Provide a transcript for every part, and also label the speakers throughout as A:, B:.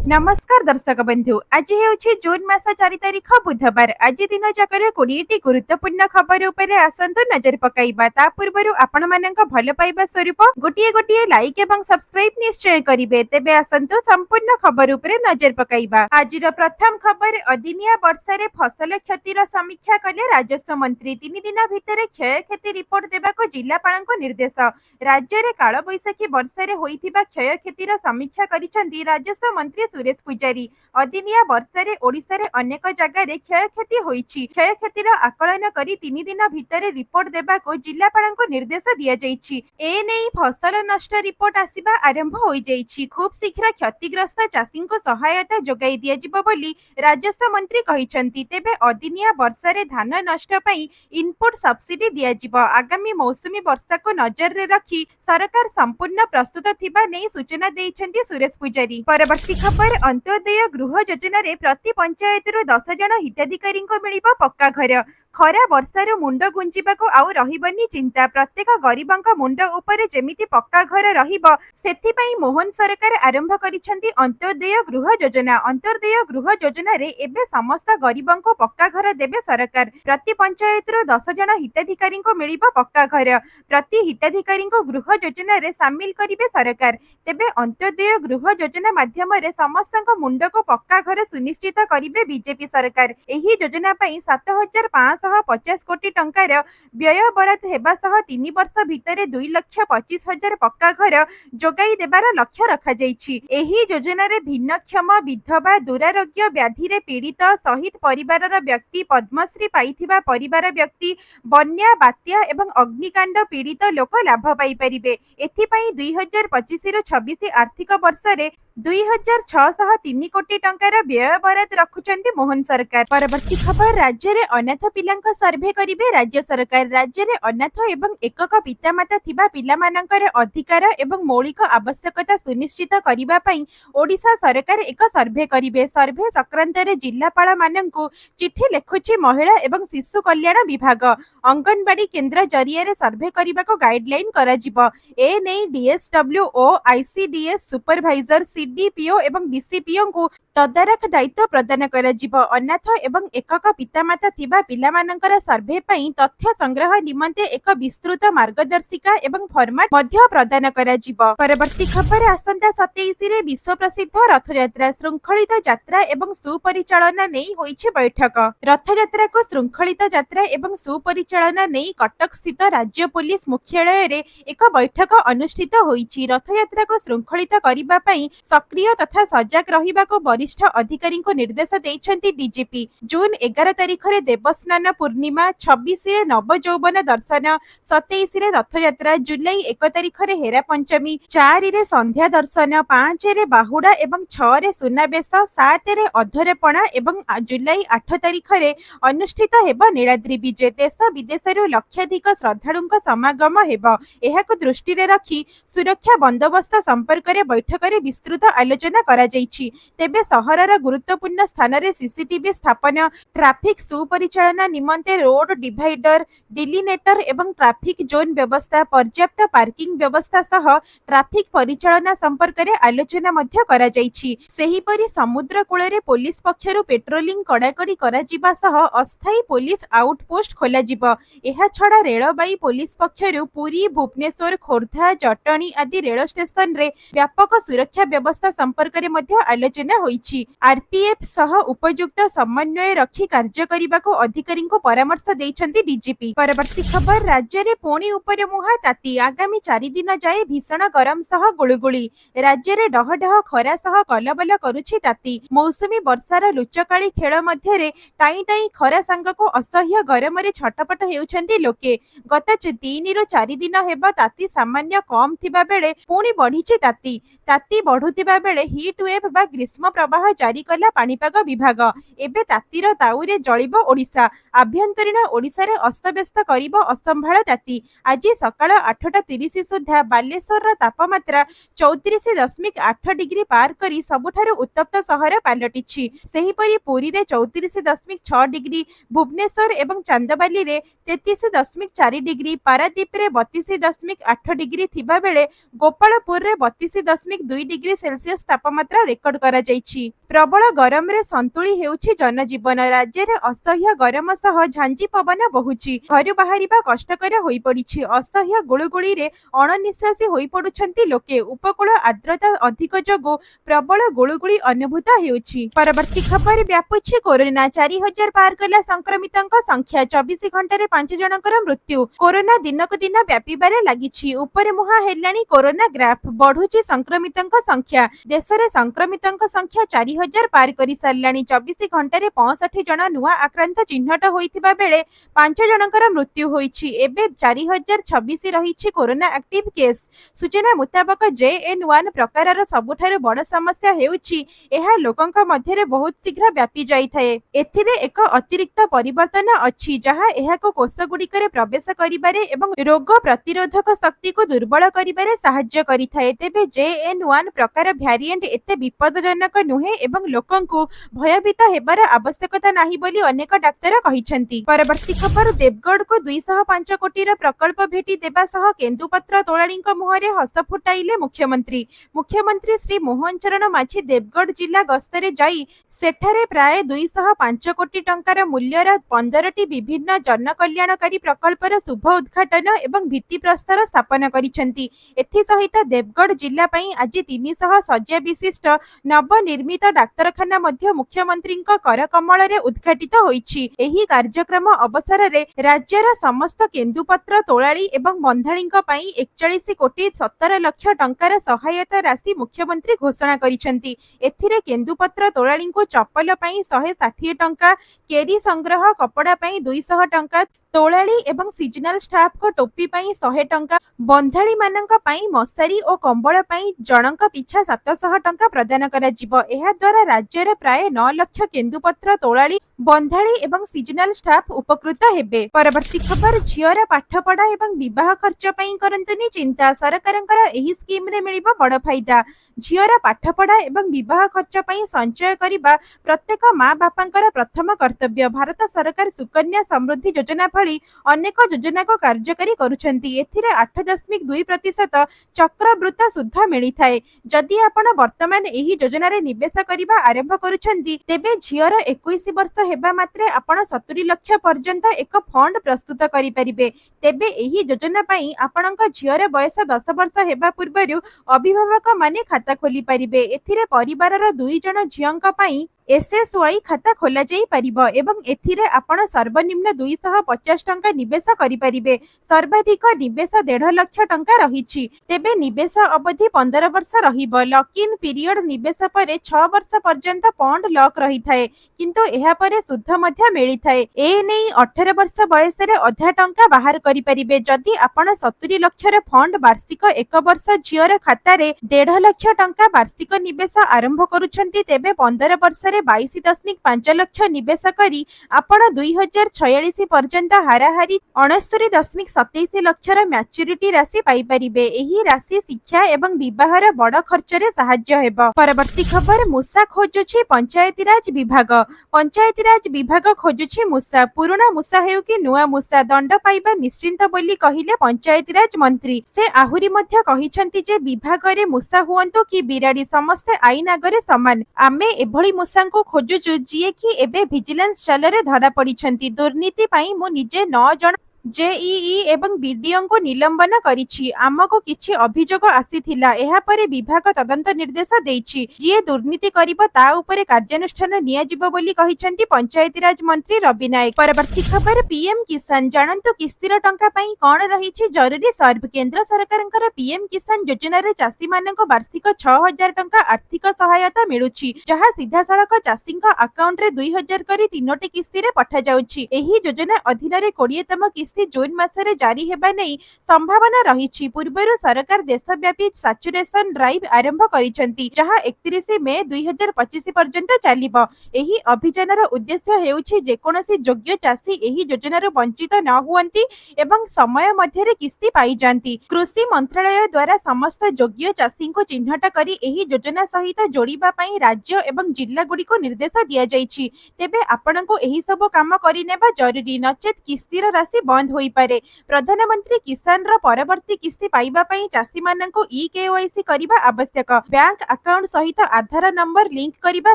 A: नमस्कार दर्शक बंधु आज हेउछि जून मास 4 तारिख बुधवार। आज दिन जाकर 20टी गुरुत्वपूर्ण खबर उपरे आसंतु नजर पकाइबा। ता पूर्वरु आपण मानक भल पाइबा स्वरूप गोटिए गोटिए लाइक एवं सब्सक्राइब निश्चय करिवे। तेबे आसंतु संपूर्ण खबर उपरे नजर पकाइबा। आजिर प्रथम खबर अदिनिया वर्षारे फसल क्षतिर समीक्षा कले राजस्व मंत्री। 3 दिन भितर क्षय क्षति रिपोर्ट देबाको जिल्लापालको निर्देश। राज्य रे काल बैशाखी वर्षारे होइथिबा क्षय क्षतिर समीक्षा करिसंती राजस्व मंत्री सुरेश पूजारी। अदिनिया वर्षारे ओडिशारे अनेक जगह क्षय क्षति होइछि। क्षय क्षतिर आकलन करी 3 दिन भितर रिपोर्ट देबाको जिल्लापालको निर्देश दिया जाइछि। ए नै फसल नष्ट रिपोर्ट आसिबा आरंभ होई जाइछि। खूब शीघ्र क्षतिग्रस्त चाषीको सहायता जोगाई दिया जिवो बोली राजस्व मंत्री कहिसंती। तेबे अदिनिया वर्षारे धान नष्ट पई इनपुट सब्सिडी दिया जिवो। आगामी मौसुमी वर्षा को नजर रे रखी सरकार संपूर्ण प्रस्तुत थिबा नै सूचना दैछंती सुरेश पूजारी। परवर्ती खबर अंत्योदय गृह योजना रे प्रति पंचायत 10 जन हिताधिकारी मिलिबो पक्का घर। खरा वर्षार मुंड गुंजिबाको आउ रहिबनी चिंता। प्रत्येक गरीबंक मुंड उपरे जेमिति पक्का घर रहिबो सेथिपई मोहन सरकार आरंभ करिसंती अंत्योदय गृह योजना। अंत्योदय गृह योजना रे एबे समस्त गरीबंको पक्का घर देबे सरकार। प्रति पंचायत 10 जन हिताधिकारी मिलिबो पक्का घर। प्रति हिताधिकारी गृह योजना रे शामिल करिवे सरकार। तेबे अंत्योदय गृह योजना माध्यम रे समस्त मुंड को पक्का घर सुनिश्चित करिवे बीजेपी सरकार। एही योजना पई 7550 कोटी टंकार व्यय बराद हेबा सह 3 वर्ष भितर 2,25,000 पक्का घर जोगाई देबार लक्ष्य रखा जाइछि। एही योजना रे भिन्नक्षम विधवा दुरारोग्य व्याधि रे पीड़ित शहीद परिवारर व्यक्ति पद्मश्री पाइथिबा परिवार व्यक्ति बन्या बात्या एवं अग्निकांड पीड़ित लोक लाभ पाई परिबे। एथिपई 2025 ରୁ 26 आर्थिक वर्ष रे 2,603 कोटी टंकार व्यय बराद रखुचंती मोहन सरकार। परवर्ती खबर राज्य रे अनाथ पिलांक सर्वे करिवे राज्य सरकार। राज्य रे अनाथ एवं एकक पितामाता थिबा पिलामानंकर अधिकार एवं मौलिक आवश्यकता सुनिश्चित करिबा पई ओडिशा सरकार एक सर्वे करिवे। सर्वे संक्रांत रे जिल्लापाल मानंकु चिठी लेखुछि महिला एवं शिशु कल्याण विभाग। अंगनवाड़ी केन्द्र जरिया रे सर्वे करिबाको गाइडलाइन कराजिबो। ए नै डीएसडब्ल्यूओ आईसीडीएस सुपरवाइजर सीडीपीओ एवं डीसीपीओ को तदारख दायित्व प्रदान कराजिबो। अनाथ एवं एकक पितामाता थिबा पिलामानंकर सर्वे पई तथ्य संग्रह निमंते एक विस्तृत मार्गदर्शिका एवं फॉर्मेट मध्य प्रदान कराजिबो। परवर्ती खबर आसंता 27 रे विश्व प्रसिद्ध रथयात्रा श्रृंखलित यात्रा एवं सुपरिचालना नै होइछि बैठक। रथयात्रा को श्रृंखलित यात्रा एवं सुपरिचालना नै कटक स्थित राज्य पुलिस मुख्यालय रे एक बैठक अनुष्ठित होइछि। रथयात्रा को श्रृंखलित करिबा पई सक्रिय तथा सजग रहिबाको वरिष्ठ अधिकारी को निर्देश देइछंती डीजीपी। जून 11 तारिख रे देवस्नान पूर्णिमा, 26 रे नव यौवन दर्शन, 27 रे रथयात्रा, जुलाई 1 तारिख रे हेरा पंचमी, 4 रे संध्या दर्शन, 5 रे बाहुडा एवं 6 रे सुनाबेश, 7 रे अधरपणा एवं जुलाई 8 तारिख रे अनुष्ठित हेबो नीलाद्रि विजय। देश विदेशरू लक्षाधिक श्रद्धालुंक समागम हेबो। एहाको दृष्टि रे रखी सुरक्षा बंदोबस्त संपर्क रे बैठक रे विस्तृत आलोचना करा जाइछि। तेबे सहरर गुरुत्वपूर्ण स्थान रे सीसीटीवी स्थापन, ट्रैफिक सुपरिचालना निमंते रोड डिवाइडर, डिलिनेटर एवं ट्रैफिक जोन व्यवस्था, पर्याप्त पार्किंग व्यवस्था सह ट्रैफिक परिचालना संपर्क रे आलोचना मध्य करा जाइछि। सेहिपरि समुद्र कूल रे पुलिस पक्षरु पेट्रोलिंग कड़ाकड़ी करा जिबा सह अस्थायी पुलिस आउटपोस्ट खोला जिवो। एहा छडा रेलबाई पुलिस पक्षरु पुरी, भुवनेश्वर, खोर्धा, जटणी आदि रेल स्टेशन रे व्यापक सुरक्षा व्यवस्था संपर्क रे मध्य आलोचना होइछि। आरपीएफ सह उपयुक्त समन्वय रखी कार्य करिबाको अधिकारी को परामर्श दैछंती डीजीपी। परवर्ती खबर राज्य रे पुणी उपरे मुहा ताती। आगामी 4 दिन जाए भीषण गरम सह गुळुगुळी। राज्य रे डहडह खरा सह कलबल करुछि ताती। मौसुमी वर्षार लुचकाळी खेळ मध्य रे टाई टाई खरा सांग को असह्य गरम रे छटपट हेउछंती लोके। गत 3 ରୁ 4 दिन हेबो ताती सामान्य कम थिबा बेले पुणी बढ़िछि ताती। ताती बढ़ुतिबा बेले हीट वेव बा ग्रीष्म प्रवाह जारी कला पाणीपाग विभाग। एबे तातीर ताऊरे जळिबो ओडिशा। आभ्यंतरीण ओडिशा रे अस्तव्यस्त करिबो असंभाळ ताती। आज सकाळ 8:30 सुधा बालेश्वर रा तापमात्रा 34.8 डिग्री पार करी सबुठारु उत्तप्त सहर पालटिछि। सेहिपरि पुरी रे 34.6 डिग्री, भुवनेश्वर एवं चांदबाली रे 33.4 डिग्री, पारादीप रे 32.8 डिग्री थिबा बेले गोपालपुर रे 32.2 डिग्री सेल्सियस तापमात्रा रेकर्ड करा जाइछि। प्रबल गरम रे संतुली हेउछि जनजीवन। राज्य रे असह्य गरम सह झांझी पवन बहुछि। घर बाहरिबा कष्टकर होई पड़िछि। असह्य गुळुगुळी रे अणनिश्वासी होई पडुछंती लोके। उपकूल आर्द्रता अधिक जोगु प्रबल गुळुगुळी अनुभूत हेउछि। परवर्ती खबर व्यापुछि कोरोना। 4000 पार कला संक्रमितंक संख्या। 24 घंटे 5 जनकर मृत्यु। कोरोना दिनक दिन व्यापीबारे लागिछि। ऊपर मुहा हेलाणी कोरोना ग्राफ। बढ़ुछि संक्रमितंक संख्या। देश रे संक्रमितंक संख्या 4000 पार करि सारलाणी। 24 घंटे 65 जन नुआ आक्रांत चिन्हट होइथिबा बेले 5 जनकर मृत्यु होइछि। एबे 4026 रहिछि कोरोना एक्टिव केस। सूचना मुताबक JN1 प्रकारर सबुठारु बड़ समस्या हेउछि एहा लोकंक मध्यरे बहुत शीघ्र व्यापी जाइथाए। एथिरे एक अतिरिक्त परिवर्तन अछि जहा एहाको कोषगुड़िकरे प्रवेश करिबारे एवं रोग प्रतिरोधक शक्ति को दुर्बल करिबारे साहाय्य करिथाए। तेबे JN1 प्रकार भ्यारिएंट एते विपदजनक नुहे एवं लोकंकु भयभीत हेबार आवश्यकता नाही बोली अनेक डाक्तर कहिसंती। परवर्ती खबर देवगढ़ को 205 कोटीर प्रकल्प भेटी देबा सह केन्दुपत्र तोलाणीक मुहरे हस फुटाइले मुख्यमंत्री। मुख्यमंत्री श्री मोहन चरण माझी देवगढ़ जिला गस्तरे जाई सेठारे प्राय 205 कोटी टंकार मूल्यर 15टी विभिन्न जनकल्याणकारी प्रकल्पर शुभ उद्घाटन एवं भित्तिप्रस्तर स्थापन करिसंती। एथि सहित देवगढ़ जिला पई आज 300 शଯ୍या विशिष्ट नवनिर्मित डाक्तरखाना मध्य मुख्यमंत्रीଙ୍କ करकमल रे उद्घाटित होईछि। एही कार्यक्रम अवसर रे राज्यर समस्त केन्दुपत्र तोलाड़ी एवं बंधाणीଙ୍କ पई 41 कोटी 17 लाख टंकार सहायता राशि मुख्यमंत्री घोषणा करिसंती। एथिरे केन्दुपत्र तोलाड़ीଙ୍କୁ चप्पल पई 160 टंका, केरी संग्रह कपड़ा पई 200 टंका, तोलाड़ी एवं सीजनल स्टाफ को टोपी पई 100 टंका, बंधाणी मानक पई मशारी और कंबल पई जनक पिछा 700 टंका प्रदान करा जिवो। एहा द्वारा राज्य रे प्राय 9 लाख केन्दुपत्र तोलाड़ी बंधाणी एवं सीजनल स्टाफ उपकृत हेबे। परवर्ती खबर झियर पाठपढ़ा एवं विवाह खर्च पई करंतुनी चिंता। सरकारंकर एही स्कीम रे मिलिबो बड़ फायदा। झियर पाठपढ़ा एवं विवाह खर्च पई संचय करिबा प्रत्येक माँ बापांकर प्रथम कर्तव्य। भारत सरकार सुकन्या समृद्धि योजना भली अनेक योजना को कार्यकारी करुछंती। एथिरे 8.2% चक्रवृत्त सुद्धा मिली थाए। जदि आपण वर्तमान एही योजना रे निवेश करिबा आरंभ करुछंती तेबे झियर 21 वर्ष हेबा मात्रे आपण 70 लाख पर्यंत एक फंड प्रस्तुत करि परिबे। तेबे एही योजना पई आपणक झियर बयस 10 वर्ष हेबा पूर्वरु अभिभावक माने खाता खोली परिबे। एथिरे परिवारर 2 जण झियंक पई SSY खाता खोला जाई परिबो एवं एथिरे आपण सर्वनिम्न 250 टंका निवेश करि परिबे। सर्वाधिक निवेश 1.5 लाख टंका रहिछि। तेबे निवेश अवधि 15 वर्ष रहिबो। लॉक इन पीरियड निवेश परे 6 वर्ष पर्यंत फंड लॉक रही थाए किंतु एहा परे सुध मध्य मिली थाए। ए नै 18 वर्ष बयस रे अधा टंका बाहर करि परिबे। जदि आपण 70 लाख रे फंड वार्षिक 1 वर्ष झियर खाता रे 1.5 लाख टंका वार्षिक निवेश आरंभ करूछंती तेबे 15 वर्ष रे 22.5 लाख निवेश करी आपण 2046 पर्यंत हाराहारी 69.27 लाख मैच्योरिटी राशि पाई परिबे। एही राशि शिक्षा एवं विवाहर बड़ खर्च रे सहाय्य हेबो। परवर्ती खबर मूसा खोजुछि पंचायतीराज विभाग। पंचायतीराज विभाग खोजुछि मूसा। पुराना मूसा हेउ कि नुआ मूसा दंड पाइबा निश्चिंत बोली कहिले पंचायतीराज मंत्री। से आहुरी मध्य कहिसंती जे विभाग रे मूसा हुअंतु कि बिराड़ी समस्त आईन आगरे समान। आमे एभली मूसा को खोजुछु जिए कि एबे विजिलेंस चालरे धरा पड़िछंती। दुर्नीति पाई मु निजे 9 जन JEE एवं BDO को निलंबन करिछि। आमको किछि अभियोग आसीथिला। एहा परे विभाग तदंत निर्देश देइछि। जिए दुर्नीति करिबो ता उपरे कार्यानुष्ठान निया जिवो बोली कहिसंती पंचायतीराज मंत्री रवि नायक। परवर्ती खबर PM किसान। जानंतु किस्तीर टंका पई कोन रहिछि जरूरी सर्व। केंद्र सरकारंकर PM किसान योजना रे चासी मानक वार्षिक 6000 टंका आर्थिक सहायता मिलुछि जहा सीधा सड़क चासींक अकाउंट रे 2000 करी 3टी किस्ती रे पठा जाउछि। एही योजना अधीन रे 20तम किस्ती जून मासरे जारी हेबा नै संभावना रहिछि। पूर्वरु सरकार देशव्यापी सैचुरेशन ड्राइव आरंभ करिसंती जहा 31 मे 2025 पर्यंत चलिबो। एही अभियानर उद्देश्य हेउछि जे कोनोसी योग्य चासी एही योजनार वंचित न हुअंती एवं समय मध्यरे किस्ती पाई जानती। कृषि मंत्रालय द्वारा समस्त योग्य चासी को चिन्हट करी एही योजना सहित जोड़िबा पई राज्य एवं जिल्ला गुडी को निर्देश दिया जाइछि। तेबे आपनको एही सब काम करि नेबा जरूरी नचेत किस्तीर राशि बंद होई पारे। प्रधानमंत्री किसान रो परवर्ती किस्ती पाइबा पई चासी माननको ई-केवाईसी करिबा आवश्यक। बैंक अकाउंट सहित आधार नंबर लिंक करिबा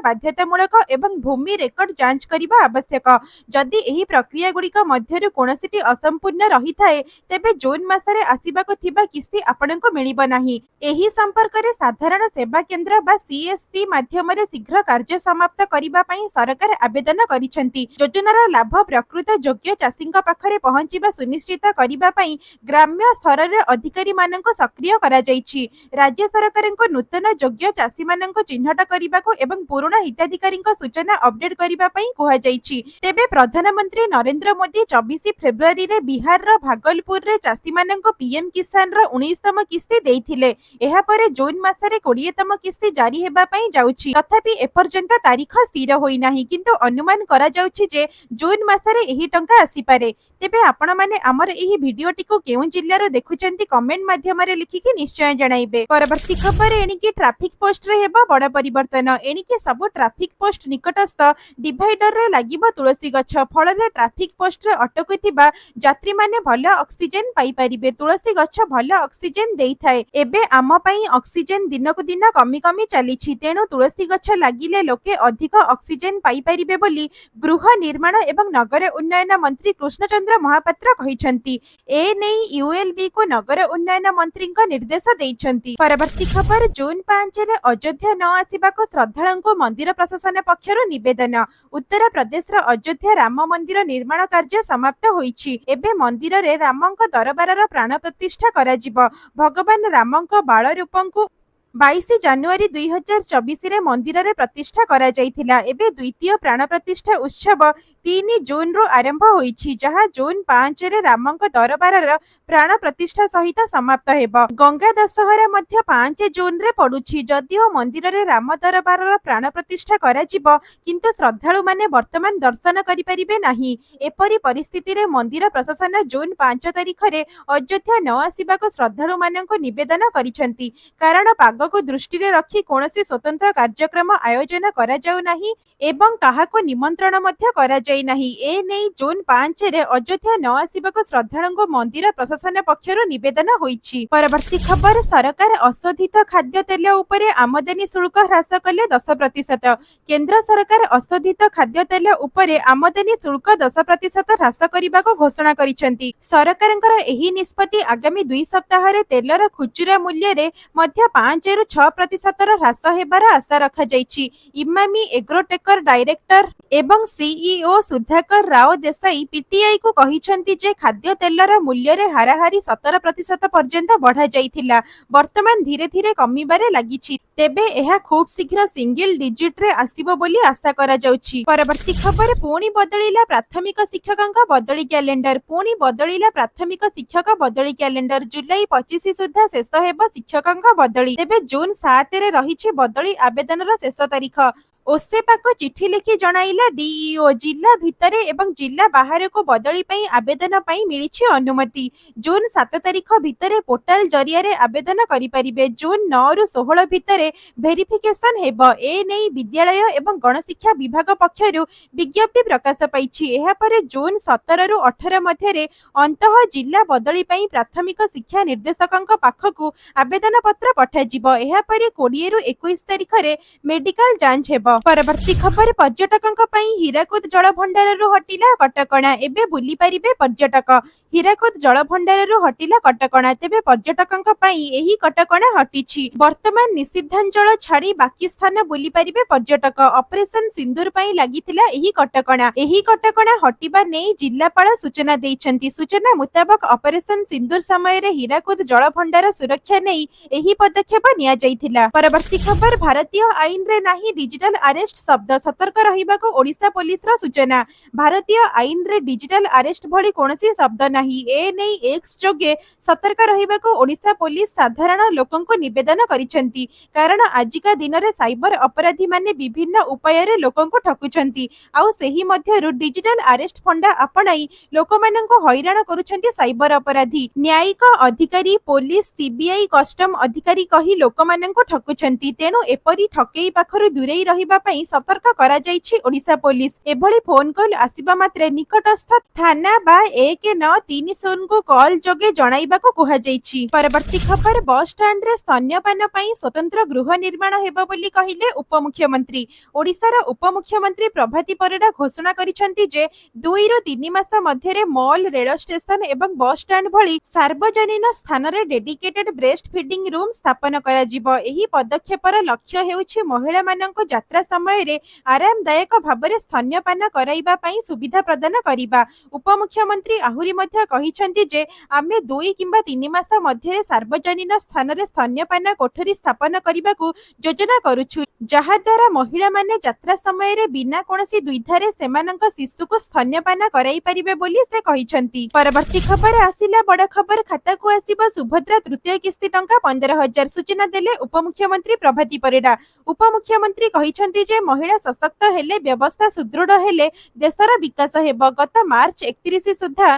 A: बाध्यतामूलक एवं भूमि रेकर्ड जांच करिबा आवश्यक। जदि एही प्रक्रिया गुड़िक मध्यरु कोनोसीटी असंपूर्ण रही थाए तेबे जून मासरे आसिबाको थिबा किस्ती आपणको मिलिबो नाही। एही संपर्क रे साधारण सेवा केंद्र बा सीएससी माध्यमरे शीघ्र कार्य समाप्त करिबा पई सरकार आवेदन करिसेंती। योजनार लाभ प्रकृत योग्य चासींक पाखरे पहुंचीबा सुनिश्चित करिबा पई ग्राम्य स्तर रे अधिकारी माननको सक्रिय करा जाईछि। राज्य सरकारको नूतन योग्य चासी माननको चिन्हट करिबाको एवं पुराना हिताधिकारीଙ୍କ सूचना अपडेट करिबा पई कुहा जाईछि। तेबे प्रधानमंत्री नरेंद्र मोदी 24 फेब्रुआरी रे बिहार रो भागलपुर रे चासी माननको पीएम किसान रो 19तम किस्ती देइथिले। एहा परे जून मासरे 20तम किस्ती जारी हेबा पई जाउछि। तथापि एपर्यंत तारीख स्थिर होई नाही, किंतु अनुमान करा जाउछि जे जून मासरे एही टंका आसी पारे। तेबे आपण माने हमर एही भिडियोटी को केउ जिल्ला रो देखुचंती कमेंट माध्यम रे लिखिकी निश्चय जणाइबे। परवर्ती खबर एणिकी ट्रैफिक पोस्ट रे हेबा बड़ परिवर्तन। एणिकी सब ट्रैफिक पोस्ट निकटस्थ डिवाइडर रे लागिबो तुलसी गछ। फल रे ट्रैफिक पोस्ट रे अटकुथिबा यात्री माने भल ऑक्सीजन पाई परिबे। तुलसी गछ भल ऑक्सीजन देई थाए। एबे आम पई ऑक्सीजन दिनकु दिन कमी कमी चलीछि, तेणु तुलसी गछ लागिले लोके अधिक ऑक्सीजन पाई परिबे बोली गृह निर्माण एवं नगर उन्नयन मंत्री कृष्णचंद्र महापात्र कहिसंती। ए नेई यूएलबी को नगर उन्नयन मंत्री निर्देश देइछंती। परवर्ती खबर जून 5 रे अयोध्या न आसिबाको श्रद्धालुंको मंदिर प्रशासन पक्षरु निवेदन। उत्तर प्रदेश रो अयोध्या राम मंदिर निर्माण कार्य समाप्त होईछि। एबे मंदिर रे रामंक दरबारर प्राण प्रतिष्ठा करा जिवो। भगवान रामंक बाळ रूपंकु 22 जानुआरी 2024 रे मंदिर रे प्रतिष्ठा करा जाइथिला। एबे द्वितीय प्राण प्रतिष्ठा उत्सव 3 जून रो आरंभ होईछि, जहां जून 5 रे रामंक दरबारर प्राण प्रतिष्ठा सहित समाप्त हेबो। गंगा दशहरा मध्य 5 जून रे पडुछि। जदिओ मंदिर रे राम दरबारर प्राण प्रतिष्ठा करा जिवो, किंतु श्रद्धालु माने वर्तमान दर्शन करि परिबे नाही। एपरि परिस्थिति रे मंदिर प्रशासन जून 5 तारिख रे अयोध्या न आसिबाको श्रद्धालु माननको निवेदन करिसेंती। कारण पाग को दृष्टि रे रखी कोनोसी स्वतंत्र कार्यक्रम आयोजन करा जाउ नाही एवं काहाको निमंत्रण मध्य करा जाई नाही। ए नै जून 5 रे अयोध्या न आसिबाको श्रद्धालुंको मंदिर प्रशासन पक्षरु निवेदन होईछि। परवर्ती खबर सरकार अशोधित खाद्य तेल उपरे आमदानी शुल्क ह्रास कले 10%। केंद्र सरकार अशोधित खाद्य तेल उपरे आमदानी शुल्क 10% ह्रास करिबाको घोषणा करिसेंती। सरकारଙ୍କର एही निष्पत्ति आगामी 2 सप्ताह रे तेलर खुचरा मूल्य रे मध्य 5 ରୁ 6% ह्रास हेबार आशा रखा जाइछि। इमामी एग्रोटेकर डायरेक्टर एवं सीईओ सुधाकर राव देसाई पीटीआई को कहिसंती जे खाद्य तेलर मूल्य रे हाराहारी 17% पर्यंत बढ़ा जाइथिला, वर्तमान धीरे धीरे कमिबारे लागिछि। तेबे एहा खूब शीघ्र सिंगल डिजिट रे आसीबो बोली आशा करा जाउछि। परवर्ती खबर पुणी बदलिला प्राथमिक शिक्षकଙ୍କ बदली क्यालेंडर। पुणी बदलिला प्राथमिक शिक्षक बदली क्यालेंडर। जुलाई 25 सुद्धा शेष हेबो शिक्षकଙ୍କ बदली। तेबे जून 7 रे रहिछि बदली आवेदनर शेष तारीख। ओसेपाको चिठी लिखि जणाइला डीईओ। जिला भितरे एवं जिला बाहर को बदली पई आवेदन पई मिलिछि अनुमति। जून 7 तारीख भितरे पोर्टल जरिया रे आवेदन करि परिबे। जून 9 रु 16 भितरे वेरिफिकेशन हेबो। ए नै विद्यालय एवं गणशिक्षा विभाग पक्षरु विज्ञप्ति प्रकाश पाइछि। एहा परे जून 17 रु 18 मध्यरे अंतः जिला बदली पई प्राथमिक शिक्षा निर्देशकଙ୍କ पाखकु आवेदन पत्र पठा जिवो। एहा परे 20 रु 21 तारीख रे मेडिकल जांच हेबो। परवर्ती खबर पर्यटकଙ୍କ ପାଇଁ ହୀରାକୁଦ ଜଳ ଭଣ୍ଡାରରୁ ହଟିଲା କଟକଣା। ଏବେ ବୁଲି ପାରିବେ पर्यटक। ହୀରାକୁଦ ଜଳ ଭଣ୍ଡାରରୁ ହଟିଲା କଟକଣା। ତେବେ पर्यटकଙ୍କ ପାଇଁ ଏହି କଟକଣା ହଟିଛି। ବର୍ତ୍ତମାନ ନିଷିଦ୍ଧାଞ୍ଚଳ ଛାଡ଼ି ବାକି ସ୍ଥାନ ବୁଲି ପାରିବେ पर्यटक। ଅପରେସନ ସିନ୍ଦୁର ପାଇଁ ଲାଗିଥିଲା ଏହି କଟକଣା। ଏହି କଟକଣା ହଟିବା ନେଇ ଜିଲ୍ଲାପାଳ ସୂଚନା ଦେଇଛନ୍ତି। ସୂଚନା ମୁତାବକ ଅପରେସନ ସିନ୍ଦୁର ସମୟରେ ହୀରାକୁଦ ଜଳ ଭଣ୍ଡାର ସୁରକ୍ଷା ନେଇ ଏହି ପଦକ୍ଷେପ ନିଆଯାଇଥିଲା। परवर्ती खबर भारतीय आईन रे नाही डिजिटल अरेस्ट शब्द, सतर्क रहिबाको ओडिशा पुलिस रा सूचना। भारतीय आईन रे डिजिटल अरेस्ट भली कोनोसी शब्द नाही। ए नै एक्स जोगे सतर्क रहिबाको ओडिशा पुलिस साधारण लोकंको निवेदन करिसेंती। कारण आजिका दिन रे साइबर अपराधी माने विभिन्न उपाय रे लोकंको ठकुचंती। आउ सेही मध्यरु डिजिटल अरेस्ट फंडा अपनाई लोकमानंको हैरान करूछंती साइबर अपराधी। न्यायिक अधिकारी, पुलिस, सीबीआई, कस्टम अधिकारी कही लोकमानंको ठकुचंती। तेणु एपरी ठकेई पाखरु दूरेई रहिबा କରିବା ପାଇଁ ସତର୍କ କରାଯାଇଛି ଓଡ଼ିଶା ପୋଲିସ। ଏଭଳି ଫୋନ କଲ୍ ଆସିବା ମାତ୍ରେ ନିକଟସ୍ଥ ଥାନା ବା 1930 କୁ କଲ୍ ଯୋଗେ ଜଣାଇବାକୁ କୁହାଯାଇଛି। ପରବର୍ତ୍ତୀ ଖବର, ବସ୍ ଷ୍ଟାଣ୍ଡରେ ସ୍ତନ୍ୟପାନ ପାଇଁ ସ୍ୱତନ୍ତ୍ର ଗୃହ ନିର୍ମାଣ ହେବ ବୋଲି କହିଲେ ଉପମୁଖ୍ୟମନ୍ତ୍ରୀ। ଓଡ଼ିଶାର ଉପମୁଖ୍ୟମନ୍ତ୍ରୀ ପ୍ରଭାତୀ ପରିଡ଼ା ଘୋଷଣା କରିଛନ୍ତି ଯେ 2 ରୁ 3 ମାସ ମଧ୍ୟରେ ମଲ୍, ରେଳ ଷ୍ଟେସନ ଏବଂ ବସ୍ ଷ୍ଟାଣ୍ଡ ଭଳି ସାର୍ବଜନୀନ ସ୍ଥାନରେ ଡେଡିକେଟେଡ୍ ବ୍ରେଷ୍ଟ ଫିଡିଂ ରୁମ୍ ସ୍ଥାପନ କରାଯିବ। ଏହି ପଦକ୍ଷେପର ଲକ୍ଷ୍ୟ ହେଉଛି ମହିଳାମାନଙ୍କୁ ଯାତ୍ରା ସମୟରେ ଆରାମଦାୟକ ଭାବରେ ସ୍ତନ୍ୟପାନ କରାଇବା ପାଇଁ ସୁବିଧା ପ୍ରଦାନ କରିବା। ଉପମୁଖ୍ୟମନ୍ତ୍ରୀ ଆହୁରି ମଧ୍ୟ କହିଛନ୍ତି ଯେ ଆମେ 2 କିମ୍ବା 3 ମାସ ମଧ୍ୟରେ ସାର୍ବଜନୀନ ସ୍ଥାନରେ ସ୍ତନ୍ୟପାନ କୋଠରୀ ସ୍ଥାପନ କରିବାକୁ ଯୋଜନା କରୁଛୁ, ଯାହାଦ୍ୱାରା ମହିଳାମାନେ ଯାତ୍ରା ସମୟରେ ବିନା କୌଣସି ଦ୍ୱିଧାରେ ସେମାନଙ୍କ ଶିଶୁକୁ ସ୍ତନ୍ୟପାନ କରାଇ ପାରିବେ ବୋଲି ସେ କହିଛନ୍ତି। ପରବର୍ତ୍ତୀ ଖବର ଆସିଲା ବଡ଼ ଖବର, ଖାତାକୁ ଆସିବ ସୁଭଦ୍ରା ତୃତୀୟ କିସ୍ତି ଟଙ୍କା 15,000, ସୂଚନା ଦେଲେ ଉପମୁଖ୍ୟମନ୍ତ୍ରୀ ପ୍ରଭାତୀ ପରିଡ଼ା। ଉପମୁଖ୍ୟମନ୍ତ୍ରୀ କହିଛନ୍ତି ଯେ ମହିଳା ସଶକ୍ତ ହେଲେ, ବ୍ୟବସ୍ଥା ସୁଦୃଢ଼ ହେଲେ ଦେଶର ବିକାଶ ହେବ। ଗତ ମାର୍ଚ୍ଚ 31 ସୁଦ୍ଧା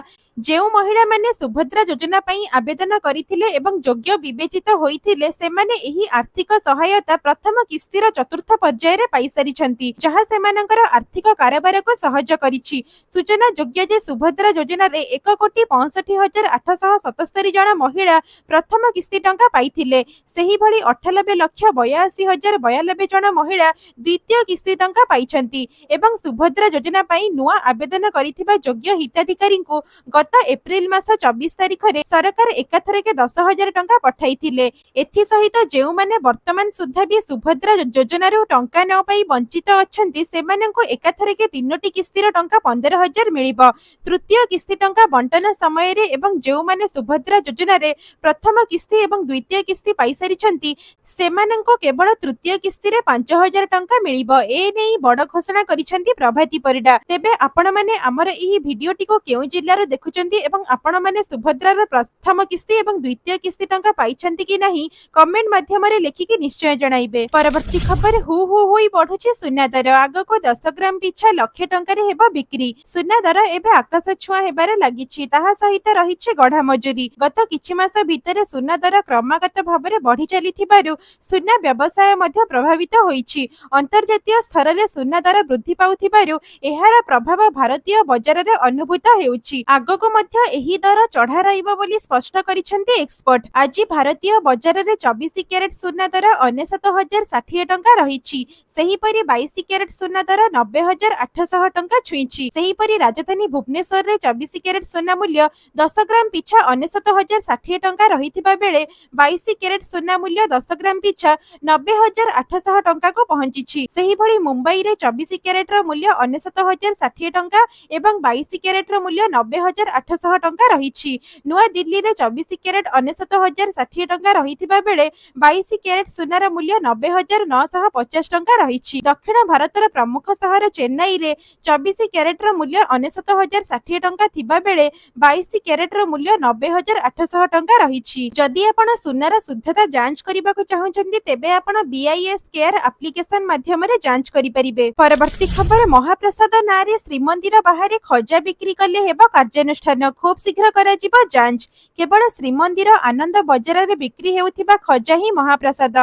A: ଯେଉଁ ମହିଳାମାନେ ସୁଭଦ୍ରା ଯୋଜନା ପାଇଁ ଆବେଦନ କରିଥିଲେ ଏବଂ ଯୋଗ୍ୟ ବିବେଚିତ ହୋଇଥିଲେ, ସେମାନେ ଏହି ଆର୍ଥିକ ସହାୟତା ପ୍ରଥମ କିସ୍ତିର ଚତୁର୍ଥ ପର୍ଯ୍ୟାୟରେ ପାଇସାରିଛନ୍ତି, ଯାହା ସେମାନଙ୍କର ଆର୍ଥିକ କାରବାରକୁ ସହଜ କରିଛି। ସୂଚନା ଯୋଗ୍ୟ ଯେ ସୁଭଦ୍ରା ଯୋଜନାରେ 1,65,877 ଜଣ ମହିଳା ପ୍ରଥମ କିସ୍ତି ଟଙ୍କା ପାଇଥିଲେ। ସେହିଭଳି 98,82,092 ଜଣ ମହିଳା ଦ୍ୱିତୀୟ କିସ୍ତି ଟଙ୍କା ପାଇଛନ୍ତି ଏବଂ ସୁଭଦ୍ରା ଯୋଜନା ପାଇଁ ନୂଆ ଆବେଦନ କରିଥିବା ଯୋଗ୍ୟ ହିତାଧିକାରୀଙ୍କୁ ଗତ ଏପ୍ରିଲ ମାସ 24 ତାରିଖରେ ସରକାର ଏକାଥରକେ 10,000 ଟଙ୍କା ପଠାଇଥିଲେ। ଏଥିସହିତ ଯେଉଁମାନେ ବର୍ତ୍ତମାନ ସୁଦ୍ଧା ବି ସୁଭଦ୍ରା ଯୋଜନାରୁ ଟଙ୍କା ନ ପାଇ ବଞ୍ଚିତ ଅଛନ୍ତି, ସେମାନଙ୍କୁ ଏକାଥରକେ 3ଟି କିସ୍ତିର ଟଙ୍କା 15,000 ମିଳିବ। ତୃତୀୟ କିସ୍ତି ଟଙ୍କା ବଣ୍ଟନ ସମୟରେ ଏବଂ ଯେଉଁମାନେ ସୁଭଦ୍ରା ଯୋଜନାରେ ପ୍ରଥମ କିସ୍ତି ଏବଂ ଦ୍ୱିତୀୟ କିସ୍ତି ପାଇସାରିଛନ୍ତି, ସେମାନଙ୍କୁ କେବଳ ତୃତୀୟ କିସ୍ତିରେ 5,000 ଟଙ୍କା ମିଳିବ। ଏ ନେଇ ବଡ଼ ଘୋଷଣା କରିଛନ୍ତି ପ୍ରଭାତୀ ପରିଡ଼ା। ତେବେ ଆପଣମାନେ ଆମର ଏହି ଭିଡିଓଟିକୁ କେଉଁ ଜିଲ୍ଲାରୁ ଦେଖୁଛନ୍ତି ଏବଂ ଆପଣମାନେ ସୁଭଦ୍ରାର ପ୍ରଥମ କିସ୍ତି ଏବଂ ଦ୍ୱିତୀୟ କିସ୍ତି ଟଙ୍କା ପାଇଛନ୍ତି କି ନାହିଁ, କମେଣ୍ଟ ମାଧ୍ୟମରେ ଲେଖିକି ନିଶ୍ଚୟ ଜଣାଇବେ। ପରବର୍ତ୍ତୀ ଖବର, ହୁ ହୁ ହୋଇ ବଢୁଛି ସୁନା ଦର, ଆଗକୁ 10 ଗ୍ରାମ ପିଛା 1,00,000 ଟଙ୍କାରେ ହେବ ବିକ୍ରି। ସୁନା ଦର ଏବେ ଆକାଶ ଛୁଆଁ ହେବାରେ ଲାଗିଛି। ତାହା ସହିତ ରହିଛି ଗଢା ମଜୁରୀ। ଗତ କିଛି ମାସ ଭିତରେ ସୁନା ଦର କ୍ରମାଗତ ଭାବରେ ବଢି ଚାଲିଥିବାରୁ ସୁନା ବ୍ୟବସାୟ ମଧ୍ୟ ପ୍ରଭାବିତ ହୋଇଛି। ଅନ୍ତର୍ଜାତୀୟ ସ୍ତରରେ ସୁନା ଦର ବୃଦ୍ଧି ପାଉଥିବାରୁ ଏହାର ପ୍ରଭାବ ଭାରତୀୟ ବଜାରରେ ଅନୁଭୂତ ହେଉଛି। ଆଗକୁ ମଧ୍ୟ ଏହି ଦର ଚଢା ରହିବ ବୋଲି ସ୍ପଷ୍ଟ କରିଛନ୍ତି ଏକ୍ସପର୍ଟ। ଆଜି ଭାରତୀୟ ବଜାରରେ 24 କ୍ୟାରେଟ ସୁନା ଦର 99,060 ଟଙ୍କା ରହିଛି। ସେହିପରି 22 କ୍ୟାରେଟ ସୁନା ଦର 90,800 ଟଙ୍କା ଛୁଇଁଛି। ସେହିପରି ରାଜଧାନୀ ଭୁବନେଶ୍ୱରରେ 24 କ୍ୟାରେଟ ସୁନା ମୂଲ୍ୟ 10 ଗ୍ରାମ ପିଛା 99,060 ଟଙ୍କା ରହିଥିବା ବେଳେ 22 କ୍ୟାରେଟ ସୁନା ମୂଲ୍ୟ 10 ଗ୍ରାମ ପିଛା 90,800 ଟଙ୍କାକୁ ପହଞ୍ଚିଛି। ସେହିଭଳି ମୁମ୍ବାଇରେ 24 କ୍ୟାରେଟର ମୂଲ୍ୟ 99,060 ଟଙ୍କା ଏବଂ 22 କ୍ୟାରେଟର ମୂଲ୍ୟ 90,800 ଟଙ୍କା ରହିଛି। ନୂଆଦିଲ୍ଲୀରେ 24 କ୍ୟାରେଟ 99,060 ଟଙ୍କା ରହିଥିବା ବେଳେ 22 କ୍ୟାରେଟ ସୁନାର ମୂଲ୍ୟ 90,950 ଟଙ୍କା ରହିଛି। ଦକ୍ଷିଣ ଭାରତର ପ୍ରମୁଖ ସହର ଚେନ୍ନାଇରେ 24 କ୍ୟାରେଟର ମୂଲ୍ୟ 99,060 ଟଙ୍କା ଥିବା ବେଳେ 22 କ୍ୟାରେଟର ମୂଲ୍ୟ 90,800 ଟଙ୍କା ରହିଛି। ଯଦି ଆପଣ ସୁନାର ଶୁଦ୍ଧତା ଯାଞ୍ଚ କରିବାକୁ ଚାହୁଁଛନ୍ତି, ତେବେ ଆପଣ BIS କେୟାର ଆପ୍ଲିକେସନ ମାଧ୍ୟମରେ ଯାଞ୍ଚ କରିପାରିବେ। ପରବର୍ତ୍ତୀ ଖବର, ମହାପ୍ରସାଦ ନାଁରେ ଶ୍ରୀମନ୍ଦିର ବାହାରେ ଖଜା ବିକ୍ରି କଲେ ହେବ କାର୍ଯ୍ୟାନୁଷ୍ଠାନ, ଖୁବ୍ ଶୀଘ୍ର କରାଯିବ ଯାଞ୍ଚ। କେବଳ ଶ୍ରୀମନ୍ଦିର ଆନନ୍ଦ ବଜାରରେ ବିକ୍ରି ହେଉଥିବା ଖଜା ହିଁ ମହାପ୍ରସାଦ।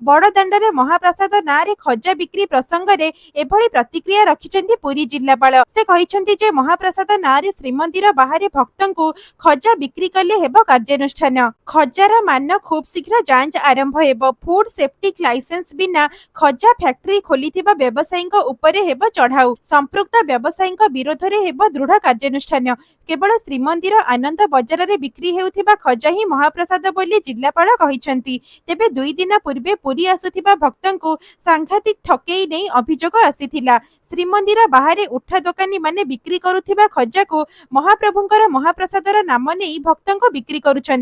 A: ବଡ଼ଦାଣ୍ଡରେ ମହାପ୍ରସାଦ ନାଁରେ ଖଜା ବିକ୍ରି ପ୍ରସଙ୍ଗରେ ଏଭଳି ପ୍ରତିକ୍ରିୟା ରଖିଛନ୍ତି ପୁରୀ ଜିଲ୍ଲାପାଳ। ସେ କହିଛନ୍ତି ଯେ ମହାପ୍ରସାଦ ନାଁରେ ଶ୍ରୀମନ୍ଦିର ବାହାରେ ଭକ୍ତଙ୍କୁ ଖଜା ବିକ୍ରି କଲେ ହେବ କାର୍ଯ୍ୟାନୁଷ୍ଠାନ। ଖଜାର ମାନ ଖୁବ୍ ଶୀଘ୍ର ଯାଞ୍ଚ ଆରମ୍ଭ ହେବ। ଫୁଡ୍ ସେଫ୍ଟି ଲାଇସେନ୍ସ ବିନା ଖଜା ଫ୍ୟାକ୍ଟ୍ରି ଖୋଲିଥିବା ବ୍ୟବସାୟୀଙ୍କ ଉପରେ ହେବ ଚଢାଉ। ସମ୍ପୃକ୍ତ ବ୍ୟବସାୟୀଙ୍କ ବିରୋଧରେ ହେବ ଦୃଢ କାର୍ଯ୍ୟାନୁଷ୍ଠାନ। କେବଳ ଶ୍ରୀମନ୍ଦିର ଆନନ୍ଦ ବଜାରରେ ବିକ୍ରି ହେଉଥିବା ଖଜା ହିଁ ମହାପ୍ରସାଦ ବୋଲି ଜିଲ୍ଲାପାଳ କହିଛନ୍ତି। ତେବେ 2 ଦିନ ପୂର୍ବେ ପୁରୀ ଆସୁଥିବା ଭକ୍ତଙ୍କୁ ସାଂଘାତିକ ଠକେଇ ନେଇ ଅଭିଯୋଗ ଆସିଥିଲା। ଶ୍ରୀମନ୍ଦିର ବାହାରେ ଉଠା ଦୋକାନୀ ମାନେ ବିକ୍ରି କରୁଥିବା ଖଜାକୁ ମହାପ୍ରଭୁଙ୍କର ମହାପ୍ରସାଦର ନାମ ନେଇ ଭକ୍ତଙ୍କୁ ବିକ୍ରି କରୁଛନ୍ତି।